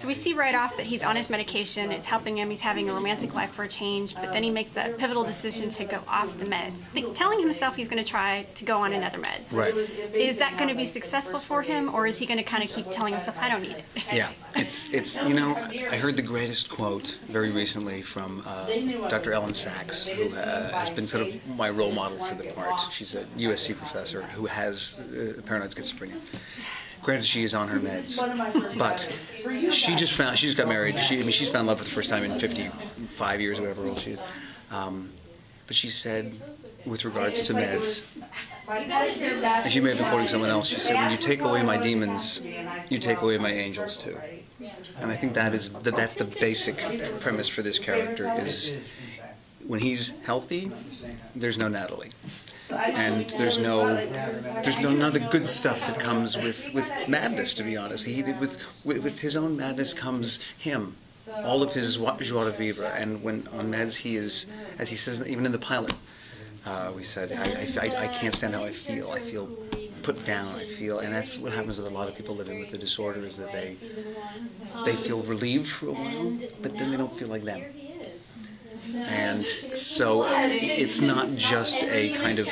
So we see right off that he's on his medication, it's helping him, he's having a romantic life for a change, but then he makes that pivotal decision to go off the meds, telling himself he's going to try to go on another meds. Right. Is that going to be successful for him, or is he going to kind of keep telling himself, I don't need it? Yeah, it's you know, I heard the greatest quote very recently from Dr. Ellen Sachs, who has been sort of my role model for the part. She's a USC professor who has paranoid schizophrenia. Granted, she is on her meds, but she just got married. She's found love for the first time in 55 years, or whatever old she is. But she said, with regards to meds, and she may have been quoting someone else, she said, when you take away my demons, you take away my angels too. And I think that's the basic premise for this character, is when he's healthy, there's no Natalie. And there's none of the good stuff that comes with madness, to be honest. With his own madness comes him, all of his joie de vivre. And when on meds, he is, as he says, even in the pilot, we said, I can't stand how I feel. I feel put down. And that's what happens with a lot of people living with the disorder, is that they feel relieved for a while, but then they don't feel like them. And so it's not just a kind of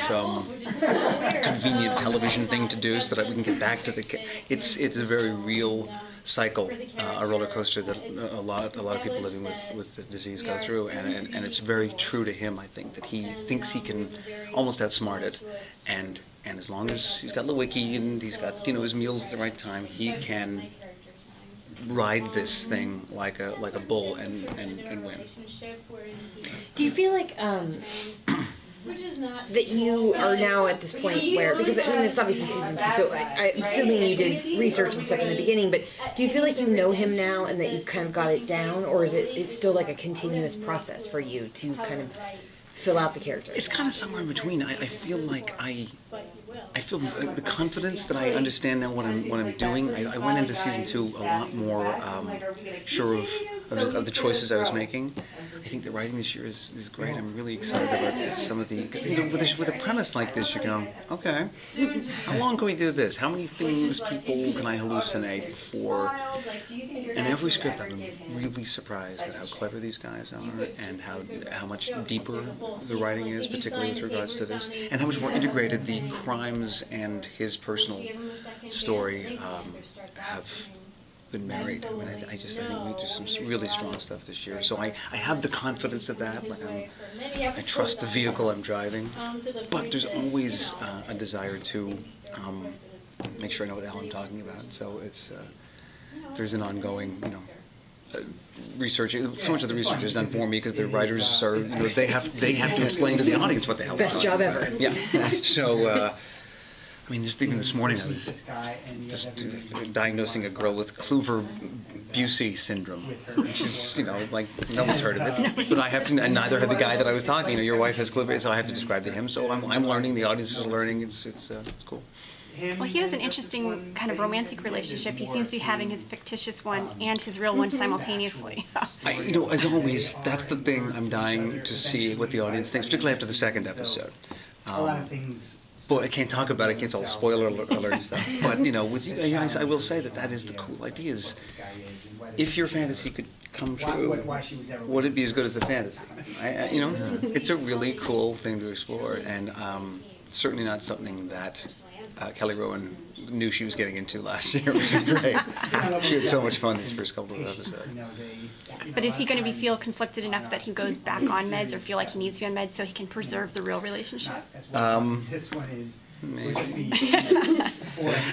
convenient television thing to do so that we can get back to the... It's a very real cycle, a roller coaster that a lot of people living with the disease go through, and it's very true to him, I think, that he thinks he can almost outsmart it, and as long as he's got the wiki and he's got his meals at the right time, he can ride this thing like a bull and win. Do you feel like that you are now at this point where, because I mean it's obviously season 2, so I'm assuming you did research and stuff in the beginning, but do you feel like you know him now and that you've kind of got it down, or is it's still like a continuous process for you to kind of fill out the character? It's kind of somewhere in between. I feel like I feel the confidence that I understand now what I'm doing. I went into season 2 a lot more sure of the choices I was making. I think the writing this year is great. I'm really excited about some of the, because with a premise like this, you go, okay, how long can we do this? How many people can I hallucinate before? And every script, I've been really surprised at how clever these guys are, and how much deeper the writing is, particularly with regards to this, and how much more integrated the crimes and his personal story have been married. I mean, I think we do some really strong stuff this year. So I have the confidence of that. Like I trust the vehicle I'm driving, but there's always a desire to make sure I know what the hell I'm talking about. So it's there's an ongoing, research. So much of the research is done for me because the writers are, they have to explain to the audience what the hell. Best job ever. Yeah. So. I mean, just even this morning, I was just diagnosing a girl with Kluver-Bucy syndrome, which is, like no one's heard of it. But I have to, and neither had the guy that I was talking. Your wife has Kluver, so I have to describe to him. So I'm learning. The audience is learning. It's cool. Well, he has an interesting kind of romantic relationship. He seems to be having his fictitious one and his real one simultaneously. As always, that's the thing I'm dying to see what the audience thinks, particularly after the second episode. A lot of things. Boy, I can't talk about it. It's all spoiler alert stuff. But with you guys, I will say that is the cool idea. Is if your fantasy could come true, would it be as good as the fantasy? It's a really cool thing to explore, and certainly not something that Kelly Rowan knew she was getting into last year, which is great. She had so much fun these first couple of episodes. But is he going to feel conflicted enough that he goes back on meds, or feel like he needs to be on meds so he can preserve the real relationship? Maybe.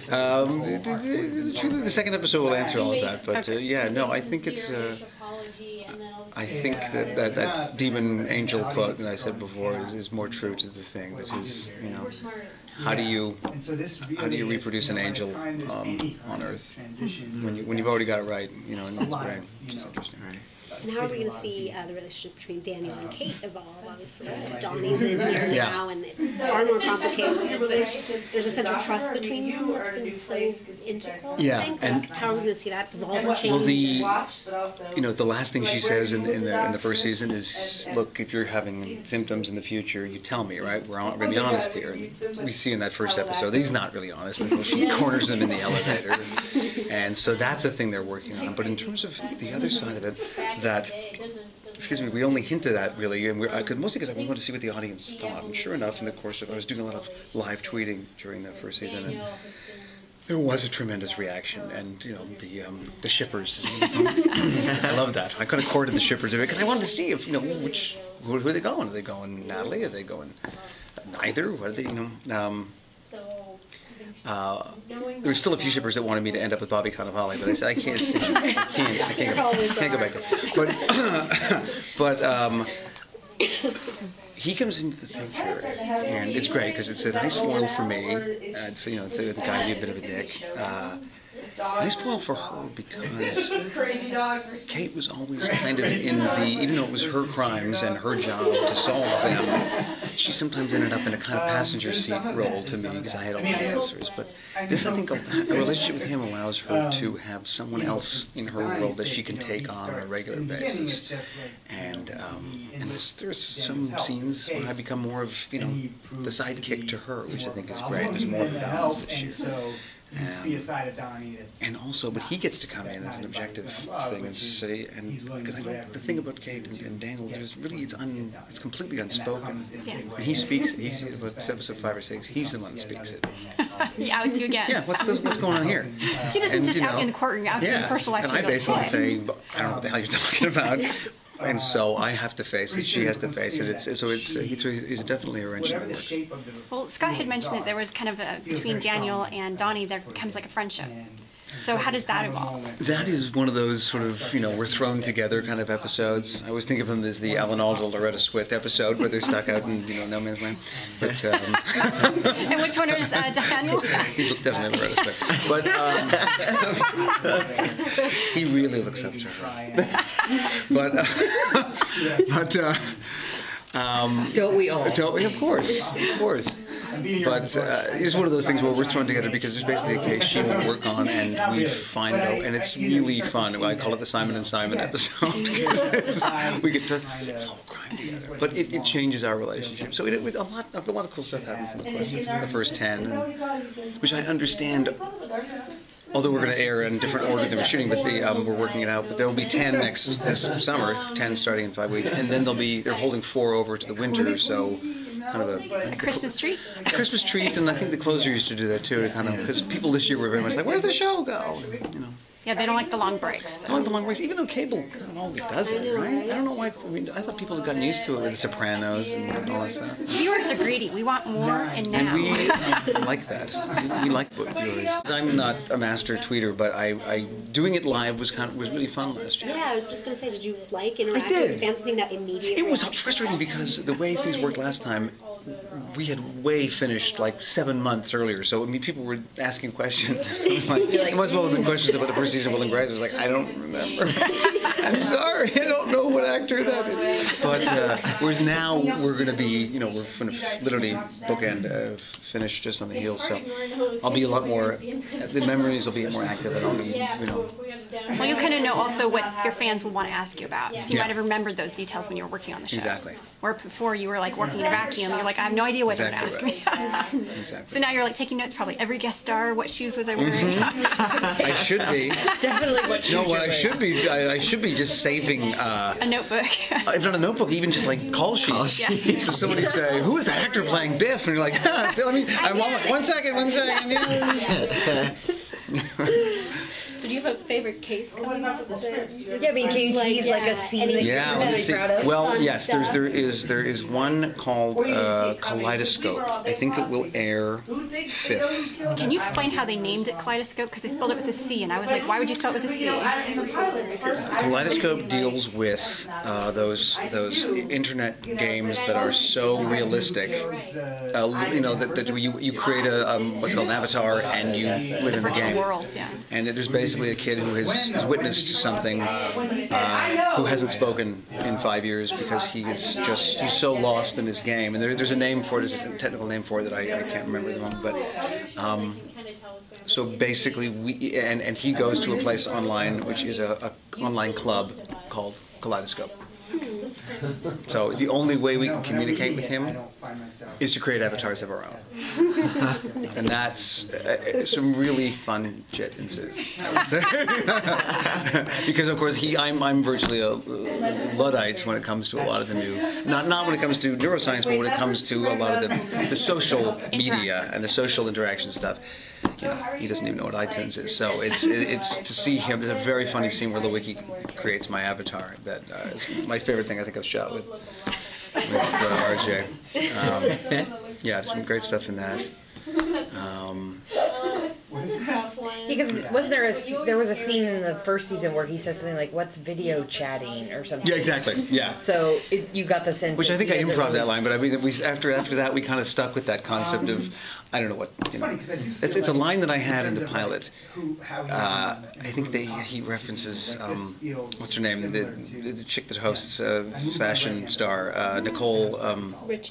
The second episode will answer all of that, but I think it's. I think that demon angel quote that I said before is more true to the thing. That is, how do you reproduce an angel on Earth when you've already got it right, in its brain, which is interesting. And how are we going to see the relationship between Daniel and Kate evolve? Obviously, Donnie's in here now, and it's far more complicated, but there's a sense of trust between them that's been so integral, I think. And how are we going to see that evolve and change? Well, the last thing she says in the first season is, look, if you're having symptoms in the future, you tell me, right? We're going to be honest here. And we see in that first episode that he's not really honest until she corners him in the elevator. And so that's a thing they're working on. But in terms of the other side of it, that, we only hinted at, really, and mostly because I wanted to see what the audience thought. And sure enough, in the course of, I was doing a lot of live tweeting during the first season, and there was a tremendous reaction, and the shippers. I love that. I kind of courted the shippers a bit because I wanted to see if who are they going? Are they going Natalie? Are they going neither? What are they? There were still a few shippers that wanted me to end up with Bobby Cannavale, but I said I can't go back there. But he comes into the picture, and it's great because it's a nice foil for me. It's the guy who'd be a bit of a dick. Nice foil for her because Kate was always kind of in even though it was her crimes and her job to solve them, she sometimes ended up in a kind of passenger seat role to me because I had all the answers. But this, I think, a relationship with him allows her to have someone else in her world that she can take on a regular basis. And there's some scenes when I become more of the sidekick to her, which I think is great. There's more of a balance this year. See a side of Donnie and also, but he gets to come in as an objective thing and say, and because the thing about Kate and Daniel, it's completely unspoken. And he speaks it. He's about episode 5 or 6. He's the one that speaks it. He outs you again. Yeah, what's going on here? He doesn't just out in the courtroom, out in personal life. And I basically say, I don't know what the hell you're talking about. And so I have to face it. She has to face it. He's definitely a wrench in the works. Well, Scott had mentioned that there was kind of between Daniel and Donnie, there becomes like a friendship. So how does that evolve? That is one of those sort of, we're thrown together kind of episodes. I always think of them as the Alan Alda, Loretta Swit episode where they're stuck out in, no man's land. But, and which one is Daniel? He's definitely Loretta Swit. But he really looks up to her. Don't we all? Of course. But it's one of those things where we're thrown together because there's basically a case she will work on, and we find out, and it's really fun. I call it the Simon and Simon episode. We get to solve crime together, but it changes our relationship. So a lot of cool stuff happens in the course of the first 10, which I understand. Although we're going to air in different order than we're shooting, but we're working it out. But there will be 10 this summer, 10 starting in 5 weeks, and then they're holding 4 over to the winter, so kind of a Christmas treat. A Christmas treat, and I think the closer used to do that too, because people this year were very much like, "Where's the show go?" Yeah, they don't like the long breaks. They don't like the long breaks, even though cable kind of always does it, right? I don't know why. I thought people had gotten used to it with The Sopranos and all that stuff. Viewers are greedy. We want more and now. And we like that. We like viewers. I'm not a master tweeter, but I doing it live was really fun last year. Yeah, I was just going to say, did you like interacting with fans, seeing that immediate It was reaction? frustrating because the way things worked last time, we had way finished like 7 months earlier, so people were asking questions. It must well have been questions about the first season of Will and Grace. I was like, I don't remember. I'm sorry, I don't know what actor that is. But whereas now we're going to be, we're going to literally bookend, finish just on the heels. So I'll be a lot more. The memories will be more active, and I'll be, Well, you kind of know also what your fans will want to ask you about. So you might have remembered those details when you were working on the show. Exactly. Where before you were like working in a vacuum, you're like, I have no idea what they're going to ask me. Exactly. So now you're like taking notes, probably every guest star, what shoes was I wearing? I should be. Definitely what shoes. No, what I should be. I should be just saving a notebook. If not a notebook, even just like call sheets. Yeah. So somebody say, "Who is the actor playing Biff?" And you're like, Bill, I want 1 second. Yeah. So do you have a favorite case coming up? Yeah, I mean, can you tease like a scene that you're really proud of? Well, yes, there is one called Kaleidoscope. I think it will air 5th. Can you explain how they named it Kaleidoscope? Because they spelled it with a C, and I was like, why would you spell it with a C? Kaleidoscope deals with those internet games that are so realistic. That you create what's called an avatar, and you live in the game. Worlds, yeah. And there's basically a kid who has witnessed something, who hasn't spoken in 5 years because he's so lost in his game. And there's a name for it, there's a technical name for it that I can't remember at the moment. But so basically, and he goes to a place online, which is a online club called Kaleidoscope. So the only way we can communicate with him is to create avatars of our own, and that's some really fun shit ensues. Because of course I'm virtually a Luddite when it comes to a lot of the new, not when it comes to neuroscience, but when it comes to a lot of the social media and the social interaction stuff. You know, he doesn't even know what iTunes is, so it's to see him. There's a very funny scene where Lewicki creates my avatar. That is my favorite thing I think I've shot with RJ. Yeah, some great stuff in that. Because there was a scene in the first season where he says something like, "What's video chatting?" or something. Yeah, exactly. Yeah. So you got the sense. Which I think I improv that line, but I mean, after that we kind of stuck with that concept of, I don't know what, you know, it's a line that I had in the pilot. I think he references what's her name, the chick that hosts Fashion Star, Nicole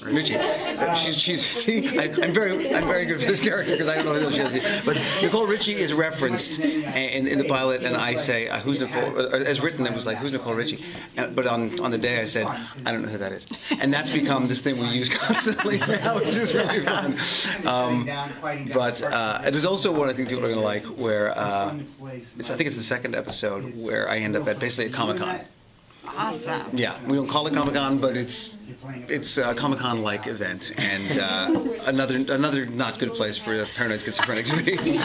Richie. I'm very good for this character because I don't know who she is. But Nicole Richie is referenced in the pilot, and I say, "Who's Nicole?" As written, it was like, "Who's Nicole Richie?" But on the day, I said, "I don't know who that is," and that's become this thing we use constantly now, which is really fun. But there's also one I think people are going to like, where I think it's the second episode where I end up at basically a Comic-Con. Awesome. Yeah, we don't call it Comic-Con, but it's a Comic-Con-like event, and another not good place for a paranoid schizophrenic to be.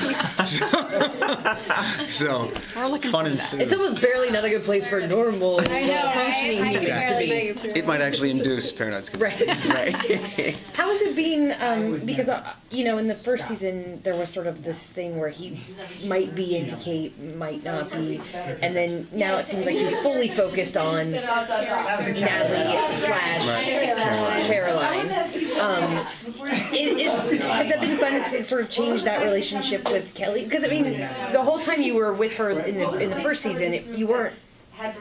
So we're looking fun for and that. It's almost barely not a good place for normal functioning humans to be. It might actually induce paranoid schizophrenia. Right. How has it been? Because in the first season there was sort of this thing where he might be into Kate, might not be, and then now it seems like he's fully focused on Natalie / Caroline. Has that been fun to sort of change that relationship with Kelly? Because I mean, the whole time you were with her in the first season, you weren't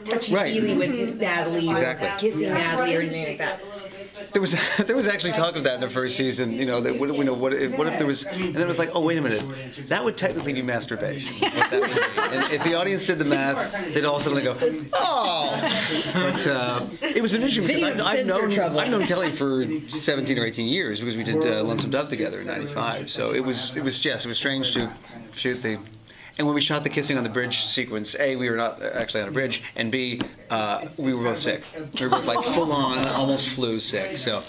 touchy-feely with Natalie, Exactly. or kissing Natalie or anything like that. There was actually talk of that in the first season. You know, that what if there was, and then it was like, oh wait a minute, that would technically be masturbation. What that would be. And if the audience did the math, they'd all suddenly go, oh. But it was interesting because I've known Kelly for 17 or 18 years because we did Lonesome Dove together in '95. So it was strange to shoot the. And when we shot the kissing on the bridge sequence, A, we were not actually on a bridge, and B, we were both sick. We were both like full on, almost flu sick. So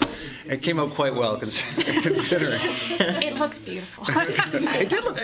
it came out quite well considering. It looks beautiful. It did look.